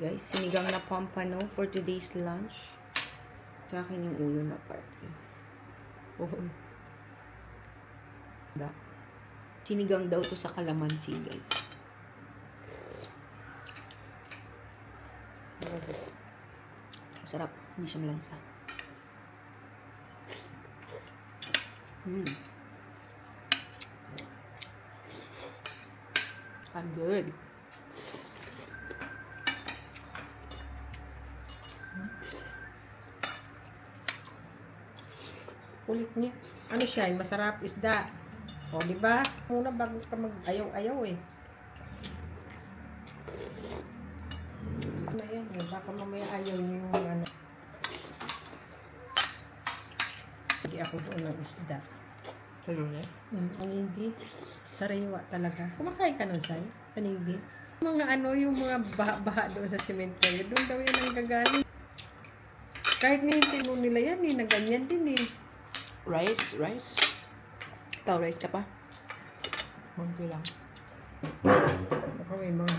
Guys, sinigang na pampano for today's lunch. Sa akin yung ulo na part, guys. Oh. Sinigang daw to sa kalamansi, guys. Sarap. Hindi siya malansa. I'm good. Kulit niya. Ano siya? Masarap isda. O, di ba? Muna bago ka mag-ayaw-ayaw eh. Ano yan? Baka mamaya ayaw niyo yung ano. Sige ako doon ng isda. Tuloy. Panigi. Sariwa talaga. Kumakain ka nun, Sai? Panigi. Mga ano, yung mga baha-baha doon sa cemetery. Doon daw yan ang gagaling. Kahit nihintino nila yan eh. Naganyan din eh. Rice? Ikaw, rice ka pa? Konti lang. Ako may mga